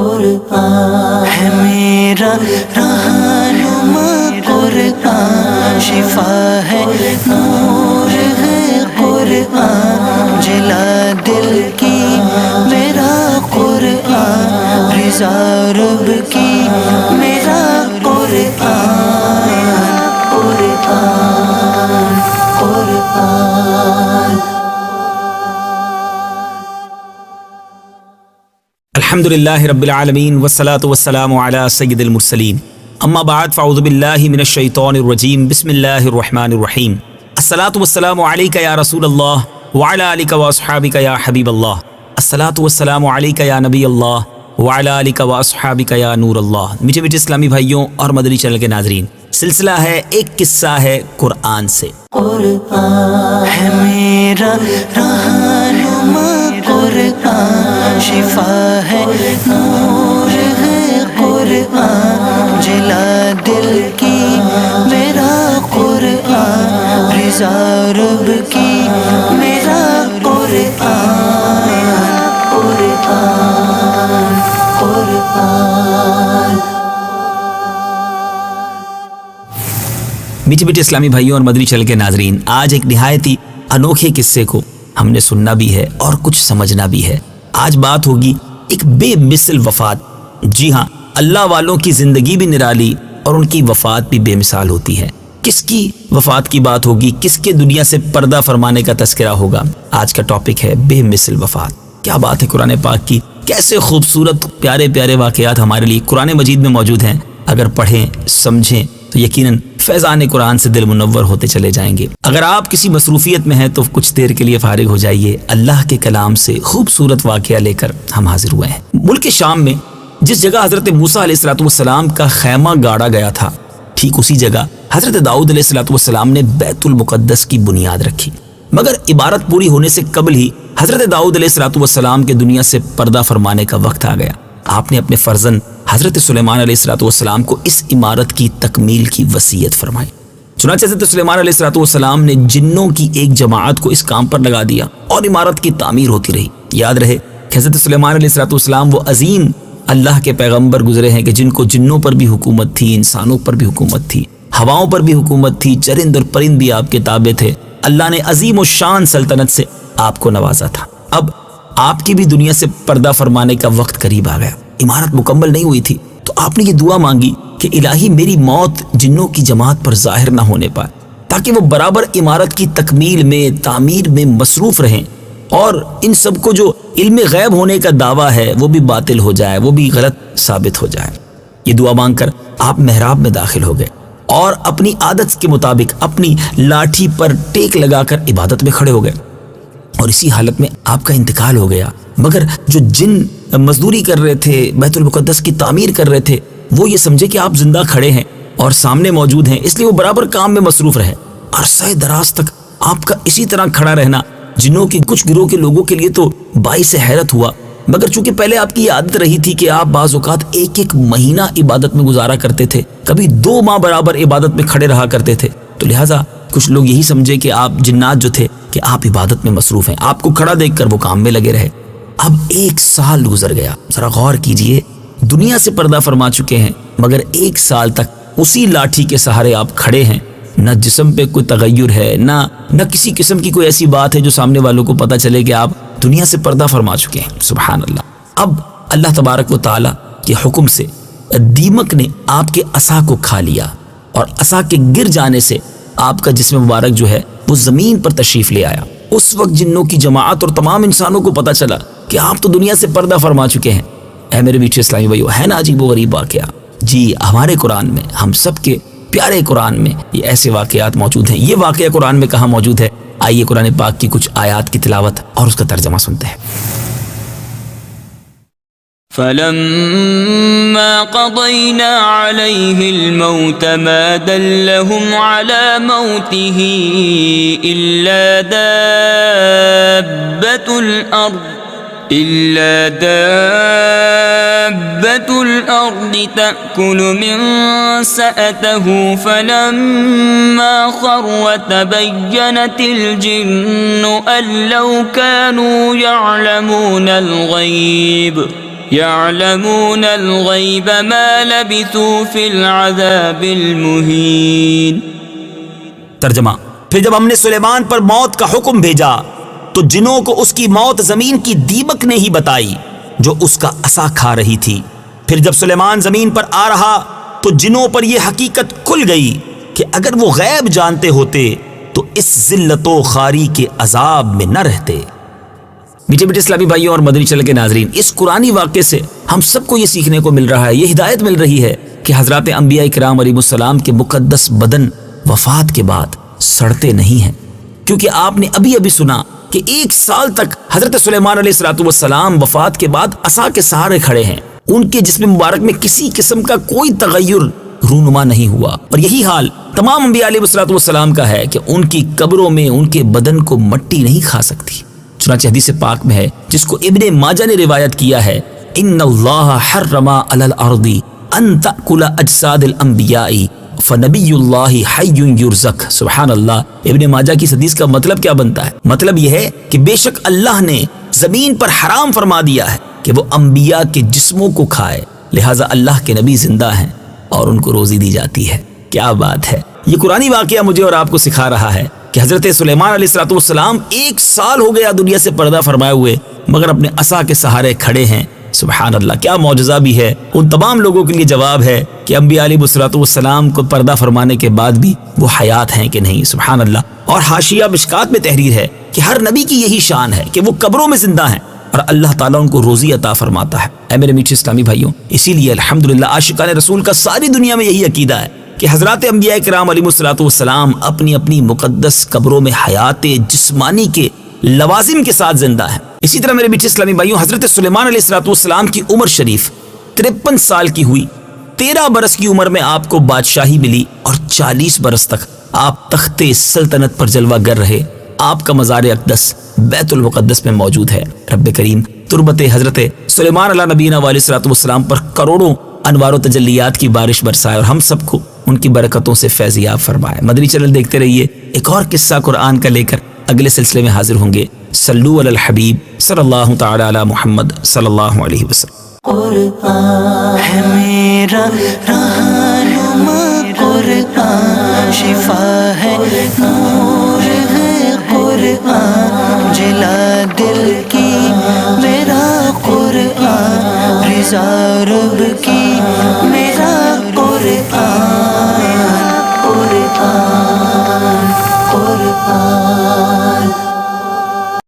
قرآن ہے میرا رہنما قرآن، شفا ہے نور ہے قرآن، جلا دل کی میرا قرآن، رضا رب کی میرا قرآن، قرآن قرآن۔ الحمدللہ رب العالمین والصلاة والسلام علی سید المرسلین، اما بعد فاعوذ باللہ من الشیطان الرجیم، بسم اللہ الرحمن الرحیم۔ الصلاة والسلام علیک یا رسول اللہ وعلی آلک واصحابک یا حبیب اللہ، الصلاة والسلام علیک یا نبی اللہ وعلی آلک واصحابک یا نور اللہ۔ میٹھے میٹھے اسلامی بھائیوں اور مدنی چینل کے ناظرین، سلسلہ ہے ایک قصہ ہے قرآن سے۔ قرآن ہے میرا رہنما قرآن، شفا ہے نور ہے قرآن، جلا دل کی میرا قرآن، رضا رب کی میرا قرآن، قرآن قرآن۔ میٹھے میٹھے اسلامی بھائیوں اور مدنی چینل کے ناظرین، آج ایک نہایت ہی انوکھے قصے کو ہم نے سننا بھی ہے اور کچھ سمجھنا بھی ہے۔ آج بات ہوگی ایک بے مثل وفات۔ جی ہاں، اللہ والوں کی زندگی بھی نرالی اور ان کی وفات بھی بے مثال ہوتی ہے۔ کس کی وفات کی بات ہوگی، کس کے دنیا سے پردہ فرمانے کا تذکرہ ہوگا؟ آج کا ٹاپک ہے بے مثل وفات۔ کیا بات ہے قرآن پاک کی، کیسے خوبصورت پیارے پیارے واقعات ہمارے لیے قرآن مجید میں موجود ہیں۔ اگر پڑھیں سمجھیں تو یقیناً فیضان قرآن سے دل منور ہوتے چلے جائیں گے۔ اگر آپ کسی مصروفیت میں ہیں تو کچھ دیر کے لیے فارغ ہو جائیے، اللہ کے کلام سے خوبصورت واقعہ لے کر ہم حاضر ہوئے ہیں۔ ملک شام میں جس جگہ حضرت موسیٰ علیہ السلام کا خیمہ گاڑا گیا تھا، ٹھیک اسی جگہ حضرت داؤد علیہ السلام نے بیت المقدس کی بنیاد رکھی۔ مگر عبارت پوری ہونے سے قبل ہی حضرت داؤد علیہ السلام کے دنیا سے پردہ فرمانے کا وقت آ گیا۔ آپ نے اپنے فرزند حضرت سلیمان علیہ السلام کو اس عمارت کی تکمیل کی وصیت فرمائی۔ چنانچہ حضرت سلیمان علیہ السلام نے جنوں کی ایک جماعت کو اس کام پر لگا دیا اور عمارت کی تعمیر ہوتی رہی۔ یاد رہے کہ حضرت سلیمان علیہ السلام وہ عظیم اللہ کے پیغمبر گزرے ہیں کہ جن کو جنوں پر بھی حکومت تھی، انسانوں پر بھی حکومت تھی، ہواؤں پر بھی حکومت تھی، چرند اور پرند بھی آپ کے تابع تھے۔ اللہ نے عظیم و شان سلطنت سے آپ کو نوازا تھا۔ اب آپ کی بھی دنیا سے پردہ فرمانے کا وقت قریب آ گیا۔ عمارت مکمل نہیں ہوئی تھی تو آپ نے یہ دعا مانگی کہ الہی میری موت جنوں کی جماعت پر ظاہر نہ ہونے پائے، تاکہ وہ برابر عمارت کی تکمیل میں، تعمیر میں مصروف رہیں، اور ان سب کو جو علم غیب ہونے کا دعویٰ ہے وہ بھی باطل ہو جائے، وہ بھی غلط ثابت ہو جائے۔ یہ دعا مانگ کر آپ محراب میں داخل ہو گئے اور اپنی عادت کے مطابق اپنی لاٹھی پر ٹیک لگا کر عبادت میں کھڑے ہو گئے، اور اسی حالت میں آپ کا انتقال ہو گیا۔ مگر جو جن مزدوری کر رہے تھے، بیت المقدس کی تعمیر کر رہے تھے، وہ یہ سمجھے کہ آپ زندہ کھڑے ہیں اور سامنے موجود ہیں، اس لیے وہ برابر کام میں مصروف رہے۔ عرصہ دراز تک آپ کا اسی طرح کھڑا رہنا جنوں کی کچھ گروہ کے لوگوں کے لیے تو باعث حیرت ہوا، مگر چونکہ پہلے آپ کی عادت رہی تھی کہ آپ بعض اوقات ایک مہینہ عبادت میں گزارا کرتے تھے، کبھی 2 ماہ برابر عبادت میں کھڑے رہا کرتے تھے، تو لہٰذا کچھ لوگ یہی سمجھے کہ آپ جنات جو تھے کہ آپ عبادت میں مصروف ہیں، آپ کو کھڑا دیکھ کر وہ کام میں لگے رہے۔ اب 1 سال گزر گیا، ذرا غور کیجئے، دنیا سے پردہ فرما چکے ہیں، مگر 1 سال تک اسی لاٹھی کے سہارے آپ کھڑے ہیں۔ نہ جسم پہ کوئی تغیر ہے، نہ کسی قسم کی کوئی ایسی بات ہے جو سامنے والوں کو پتہ چلے کہ آپ دنیا سے پردہ فرما چکے ہیں۔ سبحان اللہ۔ اب اللہ تبارک و تعالیٰ کے حکم سے دیمک نے آپ کے عصا کو کھا لیا، اور عصا کے گر جانے سے آپ کا جسم مبارک جو ہے وہ زمین پر تشریف لے آیا۔ اس وقت جنوں کی جماعت اور تمام انسانوں کو پتہ چلا کہ آپ تو دنیا سے پردہ فرما چکے ہیں۔ اے میرے میٹھے اسلامی بھائیو، ہے نا عجیب و غریب واقعہ؟ جی، ہمارے قرآن میں، ہم سب کے پیارے قرآن میں یہ ایسے واقعات موجود ہیں۔ یہ واقعہ قرآن میں کہاں موجود ہے؟ آئیے قرآن پاک کی کچھ آیات کی تلاوت اور اس کا ترجمہ سنتے ہیں۔ فَلَمَّا قَضَيْنَا عَلَيْهِ الْمَوْتَ مَا دَلَّهُمْ عَلَى مَوْتِهِ إِلَّا دَابَّةُ الْأَرْضِ تَأْكُلُ مِنْ سَأَتَهُ فَلَمَّا خَرَّ تَبَيَّنَتِ الْجِنُّ أَنْ لَوْ كَانُوا يَعْلَمُونَ الْغَيْبَ يعلمون الغيب ما لبثوا في العذاب المهين. ترجمہ: پھر جب ہم نے سلیمان پر موت کا حکم بھیجا تو جنوں کو اس کی موت زمین کی دیمک نے ہی بتائی جو اس کا عصا کھا رہی تھی. پھر جب سلیمان زمین پر آ رہا تو جنوں پر یہ حقیقت کھل گئی کہ اگر وہ غیب جانتے ہوتے تو اس ذلت و خواری کے عذاب میں نہ رہتے. میٹھے میٹھے اسلامی بھائیوں اور مدنی چینل کے ناظرین، اس قرآنی واقعے سے ہم سب کو یہ سیکھنے کو مل رہا ہے، یہ ہدایت مل رہی ہے کہ حضرات انبیاء کرام علیہ السلام کے مقدس بدن وفات کے بعد سڑتے نہیں ہیں، کیونکہ آپ نے ابھی ابھی سنا کہ 1 سال تک حضرت سلیمان علیہ السلام وفات کے بعد عصا کے سہارے کھڑے ہیں. ان کے جسم مبارک میں کسی قسم کا کوئی تغیر رونما نہیں ہوا، اور یہی حال تمام انبیاء علیہ السلام کا ہے کہ ان کی قبروں میں ان کے بدن کو مٹی نہیں کھا سکتی. چنانچہ حدیث پاک میں ہے جس کو ابن ماجہ نے روایت کیا ہے، ان اللہ حرم علی الارض ان تأکل اجساد الانبیاء فنبی اللہ حی یرزق. سبحان اللہ. ابن ماجہ کی حدیث کا مطلب کیا بنتا ہے؟ مطلب یہ ہے کہ بے شک اللہ نے زمین پر حرام فرما دیا ہے کہ وہ انبیاء کے جسموں کو کھائے، لہٰذا اللہ کے نبی زندہ ہیں اور ان کو روزی دی جاتی ہے. کیا بات ہے! یہ قرآنی واقعہ مجھے اور آپ کو سکھا رہا ہے کہ حضرت سلیمان علیہ السلام 1 سال ہو گیا دنیا سے پردہ فرمائے ہوئے، مگر اپنے عصا کے سہارے کھڑے ہیں. سبحان اللہ. کیا معجزہ بھی ہے. ان تمام لوگوں کے لیے جواب ہے کہ انبیاء علیہ السلام کو پردہ فرمانے کے بعد بھی وہ حیات ہیں کہ نہیں. سبحان اللہ. اور حاشیہ مشکات میں تحریر ہے کہ ہر نبی کی یہی شان ہے کہ وہ قبروں میں زندہ ہیں اور اللہ تعالیٰ ان کو روزی عطا فرماتا ہے. اے میرے میٹھے اسلامی بھائیوں، اسی لیے الحمدللہ عاشقان رسول کا ساری دنیا میں یہی عقیدہ ہے کہ حضرات انبیاء کرام علیہ السلام اپنی اپنی مقدس قبروں میں حیات جسمانی کے لوازم کے ساتھ زندہ ہیں. اسی طرح میرے میٹھے اسلامی بھائیوں، حضرت سلیمان علیہ السلام کی عمر شریف 53 سال کی ہوئی. 13 برس کی عمر میں آپ کو بادشاہی ملی اور 40 برس تک آپ تخت سلطنت پر جلوہ گر رہے. آپ کا مزار اقدس بیت المقدس میں موجود ہے. رب کریم تربت حضرت سلیمان علیہ نبینا علیہ السلام پر کروڑوں انوار و تجلیات کی بارش برسائے اور ہم سب کو ان کی برکتوں سے فیضیاب فرمائے. مدنی چینل دیکھتے رہیے. ایک اور قصہ قرآن کا لے کر اگلے سلسلے میں حاضر ہوں گے. صلو علی الحبیب صلی اللہ تعالی علی محمد صلی اللہ علیہ وسلم. قرآن ہے میرا رہنما، قرآن شفا ہے، نور ہے قرآن، جلا دل کی میرا قرآن، رضا رب کی میرا قرآن.